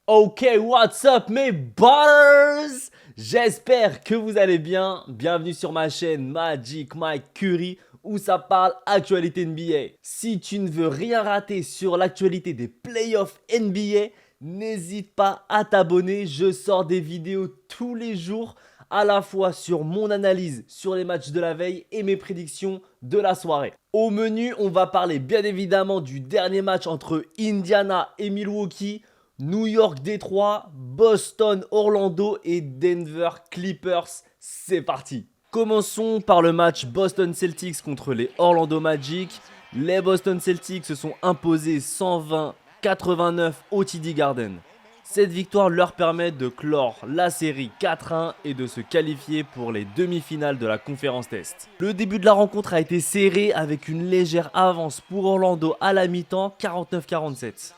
Ok, what's up mes butters? J'espère que vous allez bien. Bienvenue sur ma chaîne Magic Mike Curry où ça parle actualité NBA. Si tu ne veux rien rater sur l'actualité des playoffs NBA, n'hésite pas à t'abonner. Je sors des vidéos tous les jours à la fois sur mon analyse sur les matchs de la veille et mes prédictions de la soirée. Au menu, on va parler bien évidemment du dernier match entre Indiana et Milwaukee, New York Détroit, Boston Orlando et Denver Clippers. C'est parti. Commençons par le match Boston Celtics contre les Orlando Magic. Les Boston Celtics se sont imposés 120-89 au TD Garden. Cette victoire leur permet de clore la série 4-1 et de se qualifier pour les demi-finales de la conférence Est. Le début de la rencontre a été serré avec une légère avance pour Orlando à la mi-temps, 49-47.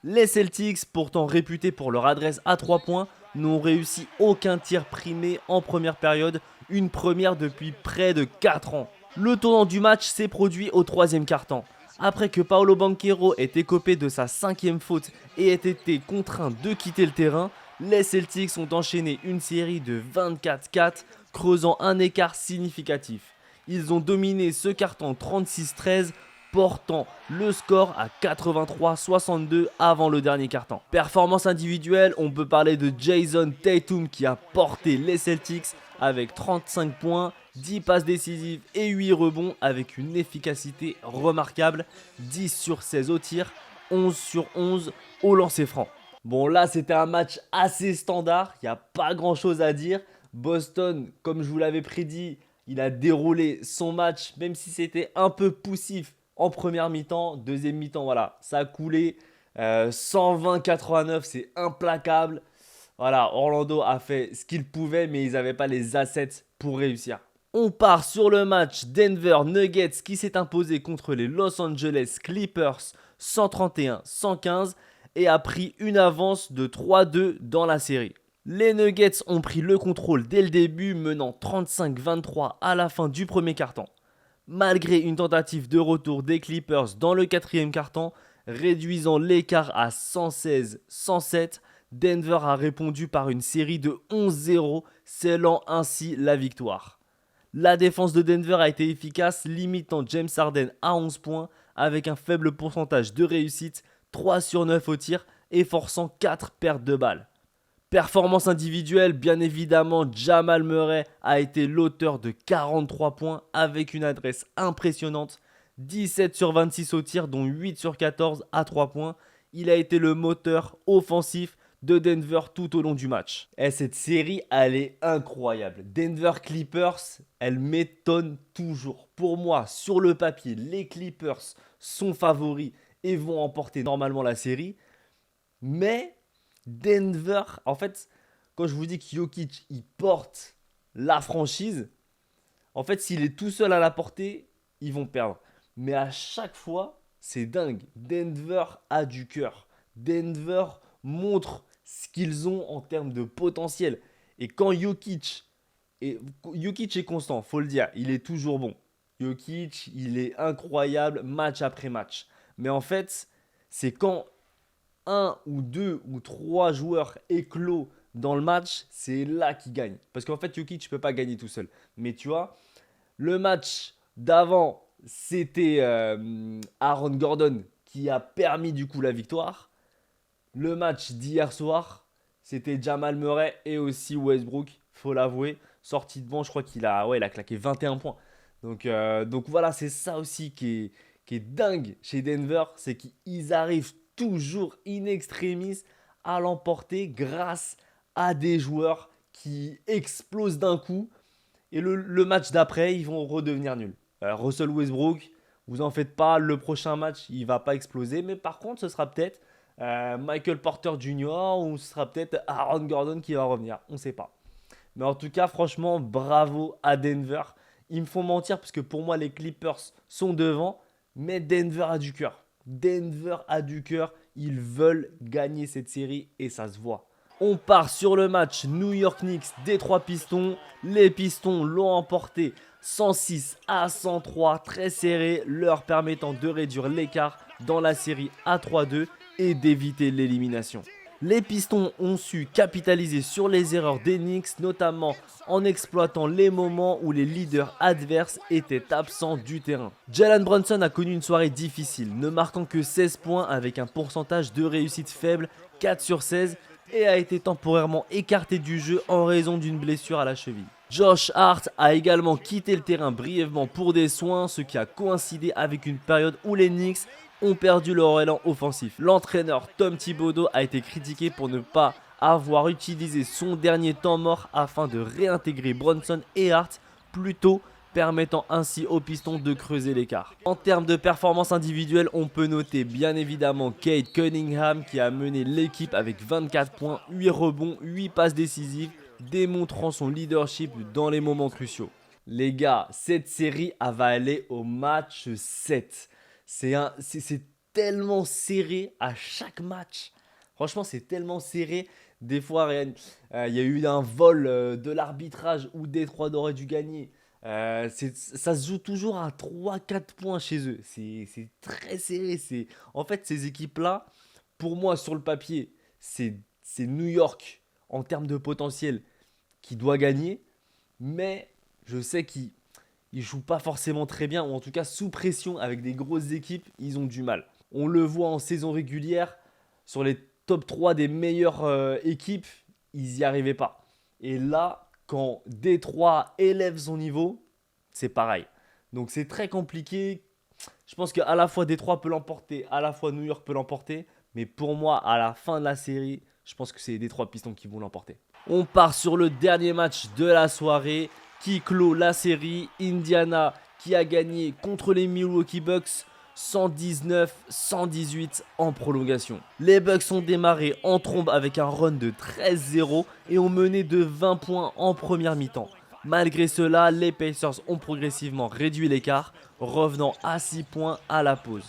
Les Celtics, pourtant réputés pour leur adresse à 3 points, n'ont réussi aucun tir primé en première période, une première depuis près de 4 ans. Le tournant du match s'est produit au troisième quart-temps. Après que Paolo Banchero ait écopé de sa 5e faute et ait été contraint de quitter le terrain, les Celtics ont enchaîné une série de 24-4, creusant un écart significatif. Ils ont dominé ce carton 36-13, portant le score à 83-62 avant le dernier quart-temps. Performance individuelle, on peut parler de Jason Tatum qui a porté les Celtics avec 35 points, 10 passes décisives et 8 rebonds avec une efficacité remarquable, 10 sur 16 au tir, 11 sur 11 au lancer franc. Bon là c'était un match assez standard, il n'y a pas grand chose à dire. Boston, comme je vous l'avais prédit, il a déroulé son match même si c'était un peu poussif en première mi-temps. Deuxième mi-temps, voilà, ça a coulé. 120-89, c'est implacable. Voilà, Orlando a fait ce qu'il pouvait, mais ils n'avaient pas les assets pour réussir. On part sur le match Denver Nuggets qui s'est imposé contre les Los Angeles Clippers 131-115 et a pris une avance de 3-2 dans la série. Les Nuggets ont pris le contrôle dès le début, menant 35-23 à la fin du premier quart-temps. Malgré une tentative de retour des Clippers dans le quatrième quart-temps, réduisant l'écart à 116-107, Denver a répondu par une série de 11-0, scellant ainsi la victoire. La défense de Denver a été efficace, limitant James Harden à 11 points avec un faible pourcentage de réussite, 3 sur 9 au tir et forçant 4 pertes de balles. Performance individuelle, bien évidemment, Jamal Murray a été l'auteur de 43 points avec une adresse impressionnante, 17 sur 26 au tir dont 8 sur 14 à 3 points. Il a été le moteur offensif de Denver tout au long du match. Et cette série, elle est incroyable. Denver Clippers, elle m'étonne toujours. Pour moi, sur le papier, les Clippers sont favoris et vont emporter normalement la série. Mais Denver, en fait, quand je vous dis que Jokic, il porte la franchise, en fait, s'il est tout seul à la porter, ils vont perdre. Mais à chaque fois, c'est dingue. Denver a du cœur. Denver montre ce qu'ils ont en termes de potentiel. Et quand Jokic est constant, faut le dire, il est toujours bon. Jokic, il est incroyable match après match. Mais en fait, c'est quand un ou deux ou trois joueurs éclos dans le match, c'est là qu'ils gagnent. Parce qu'en fait, Jokic ne peut pas gagner tout seul. Mais tu vois, le match d'avant, c'était Aaron Gordon qui a permis du coup la victoire. Le match d'hier soir, c'était Jamal Murray et aussi Westbrook, faut l'avouer. Sorti de banc, je crois qu'il a, il a claqué 21 points. Donc voilà, c'est ça aussi qui est dingue chez Denver, c'est qu'ils arrivent toujours in extremis à l'emporter grâce à des joueurs qui explosent d'un coup. Et le match d'après, ils vont redevenir nuls. Russell Westbrook, vous en faites pas, le prochain match, il va pas exploser. Mais par contre, ce sera peut-être Michael Porter Jr. ou ce sera peut-être Aaron Gordon qui va revenir. On ne sait pas. Mais en tout cas, franchement, bravo à Denver. Ils me font mentir parce que pour moi, les Clippers sont devant. Mais Denver a du cœur. Denver a du cœur. Ils veulent gagner cette série et ça se voit. On part sur le match New York Knicks des 3 Pistons. Les Pistons l'ont emporté 106-103, très serré, leur permettant de réduire l'écart dans la série à 3-2 et d'éviter l'élimination. Les Pistons ont su capitaliser sur les erreurs des Knicks, notamment en exploitant les moments où les leaders adverses étaient absents du terrain. Jalen Brunson a connu une soirée difficile, ne marquant que 16 points avec un pourcentage de réussite faible, 4 sur 16, et a été temporairement écarté du jeu en raison d'une blessure à la cheville. Josh Hart a également quitté le terrain brièvement pour des soins, ce qui a coïncidé avec une période où les Knicks ont perdu leur élan offensif. L'entraîneur Tom Thibodeau a été critiqué pour ne pas avoir utilisé son dernier temps mort afin de réintégrer Brunson et Hart plus tôt, permettant ainsi aux Pistons de creuser l'écart. En termes de performance individuelle, on peut noter bien évidemment Cade Cunningham qui a mené l'équipe avec 24 points, 8 rebonds, 8 passes décisives, démontrant son leadership dans les moments cruciaux. Les gars, cette série va aller au match 7. C'est tellement serré à chaque match. Franchement, c'est tellement serré. Des fois, il y a eu un vol de l'arbitrage où Détroit aurait dû gagner. Ça se joue toujours à 3-4 points chez eux. C'est très serré. En fait, ces équipes-là, pour moi, sur le papier, c'est New York en termes de potentiel qui doit gagner. Mais je sais qu'ils ne jouent pas forcément très bien, ou en tout cas sous pression avec des grosses équipes, ils ont du mal. On le voit en saison régulière, sur les top 3 des meilleures équipes, ils n'y arrivaient pas. Et là, quand Détroit élève son niveau, c'est pareil. Donc c'est très compliqué. Je pense qu'à la fois Détroit peut l'emporter, à la fois New York peut l'emporter. Mais pour moi, à la fin de la série, je pense que c'est les Détroit Pistons qui vont l'emporter. On part sur le dernier match de la soirée qui clôt la série. Indiana qui a gagné contre les Milwaukee Bucks 119-118 en prolongation. Les Bucks ont démarré en trombe avec un run de 13-0 et ont mené de 20 points en première mi-temps. Malgré cela, les Pacers ont progressivement réduit l'écart, revenant à 6 points à la pause.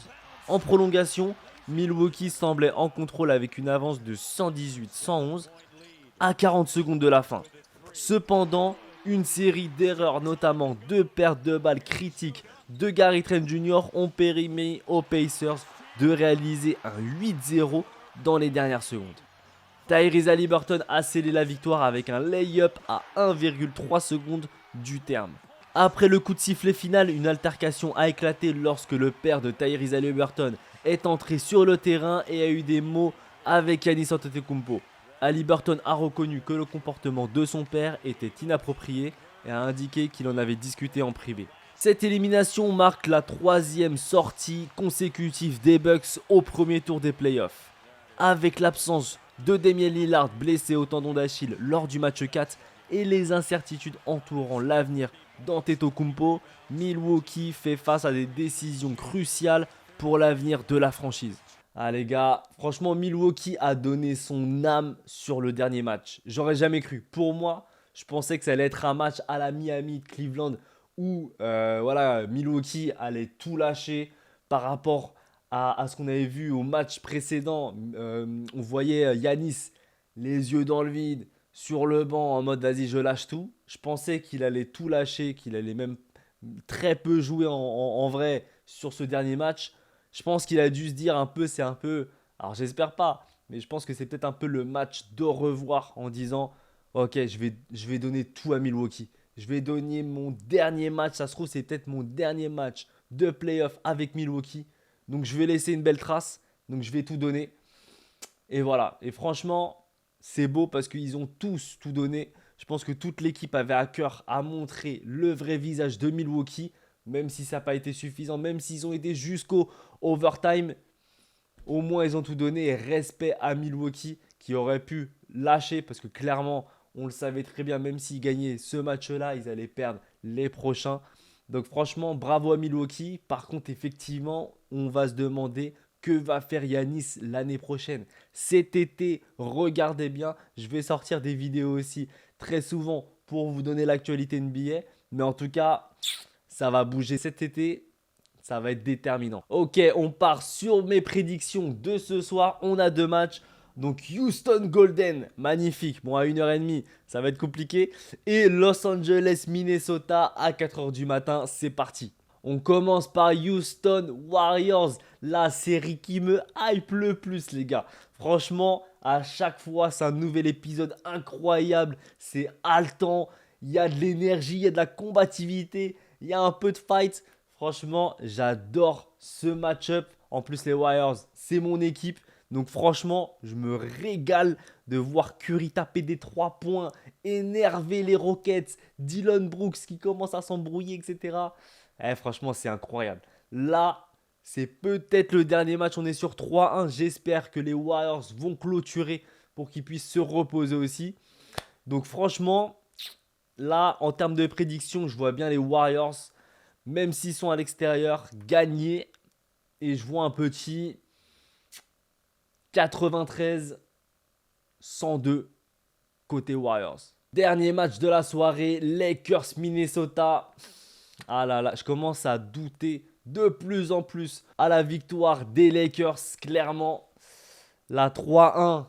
En prolongation, Milwaukee semblait en contrôle avec une avance de 118-111 à 40 secondes de la fin. Cependant, une série d'erreurs, notamment 2 pertes de balles critiques de Gary Trent Jr. ont permis aux Pacers de réaliser un 8-0 dans les dernières secondes. Tyrese Haliburton a scellé la victoire avec un lay-up à 1,3 secondes du terme. Après le coup de sifflet final, une altercation a éclaté lorsque le père de Tyrese Haliburton est entré sur le terrain et a eu des mots avec Giannis Antetokounmpo. Haliburton a reconnu que le comportement de son père était inapproprié et a indiqué qu'il en avait discuté en privé. Cette élimination marque la 3e sortie consécutive des Bucks au premier tour des playoffs. Avec l'absence de Damian Lillard blessé au tendon d'Achille lors du match 4 et les incertitudes entourant l'avenir d'Antetokounmpo, Milwaukee fait face à des décisions cruciales pour l'avenir de la franchise. Ah les gars, franchement Milwaukee a donné son âme sur le dernier match. J'aurais jamais cru. Pour moi, je pensais que ça allait être un match à la Miami de Cleveland où Milwaukee allait tout lâcher par rapport à ce qu'on avait vu au match précédent. On voyait Giannis les yeux dans le vide, sur le banc en mode vas-y je lâche tout. Je pensais qu'il allait tout lâcher, qu'il allait même très peu jouer en vrai sur ce dernier match. Je pense qu'il a dû se dire alors j'espère pas, mais je pense que c'est peut-être un peu le match d'au revoir en disant ok je vais donner tout à Milwaukee. Je vais donner mon dernier match, ça se trouve c'est peut-être mon dernier match de playoff avec Milwaukee. Donc je vais laisser une belle trace, donc je vais tout donner. Et voilà, et franchement c'est beau parce qu'ils ont tous tout donné. Je pense que toute l'équipe avait à cœur à montrer le vrai visage de Milwaukee. Même si ça n'a pas été suffisant, même s'ils ont été jusqu'au overtime, au moins ils ont tout donné. Et respect à Milwaukee qui aurait pu lâcher parce que clairement, on le savait très bien, même s'ils gagnaient ce match-là, ils allaient perdre les prochains. Donc franchement, bravo à Milwaukee. Par contre, effectivement, on va se demander que va faire Giannis l'année prochaine. Cet été, regardez bien, je vais sortir des vidéos aussi très souvent pour vous donner l'actualité NBA. Mais en tout cas, ça va bouger cet été, ça va être déterminant. Ok, on part sur mes prédictions de ce soir. On a 2 matchs. Donc Houston Golden, magnifique. Bon, à 1h30, ça va être compliqué. Et Los Angeles, Minnesota à 4h du matin. C'est parti. On commence par Houston Warriors. La série qui me hype le plus, les gars. Franchement, À chaque fois, c'est un nouvel épisode incroyable. C'est haletant. Il y a de l'énergie, il y a de la combativité, il y a un peu de fight. Franchement, j'adore ce match-up. En plus, les Warriors, c'est mon équipe. Donc franchement, je me régale de voir Curry taper des 3 points, énerver les Rockets, Dillon Brooks qui commence à s'embrouiller, etc. Franchement, c'est incroyable. Là, c'est peut-être le dernier match. On est sur 3-1. J'espère que les Warriors vont clôturer pour qu'ils puissent se reposer aussi. Donc franchement, là, en termes de prédiction, je vois bien les Warriors, même s'ils sont à l'extérieur, gagner. Et je vois un petit 93-102 côté Warriors. Dernier match de la soirée, Lakers-Minnesota. Ah là là, je commence à douter de plus en plus à la victoire des Lakers. Clairement, la 3-1,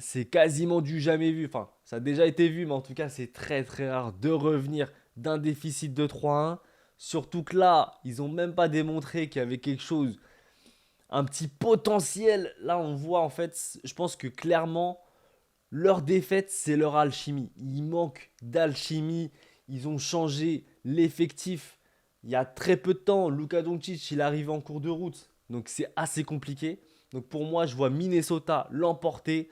c'est quasiment du jamais vu. Enfin, ça a déjà été vu, mais en tout cas, c'est très très rare de revenir d'un déficit de 3-1. Surtout que là, ils n'ont même pas démontré qu'il y avait quelque chose, un petit potentiel. Là, on voit en fait, je pense que clairement, leur défaite, c'est leur alchimie. Il manque d'alchimie. Ils ont changé l'effectif. Il y a très peu de temps, Luka Doncic, il arrive en cours de route. Donc c'est assez compliqué. Donc pour moi, je vois Minnesota l'emporter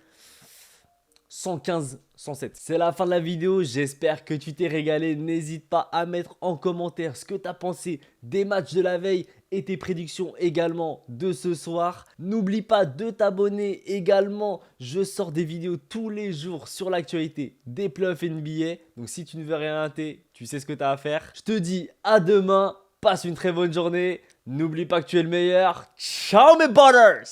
115-107. C'est la fin de la vidéo, j'espère que tu t'es régalé. N'hésite pas à mettre en commentaire ce que tu as pensé des matchs de la veille et tes prédictions également de ce soir. N'oublie pas de t'abonner également, je sors des vidéos tous les jours sur l'actualité des playoffs NBA. Donc si tu ne veux rien rater, tu sais ce que tu as à faire. Je te dis à demain, passe une très bonne journée. N'oublie pas que tu es le meilleur. Ciao mes butters!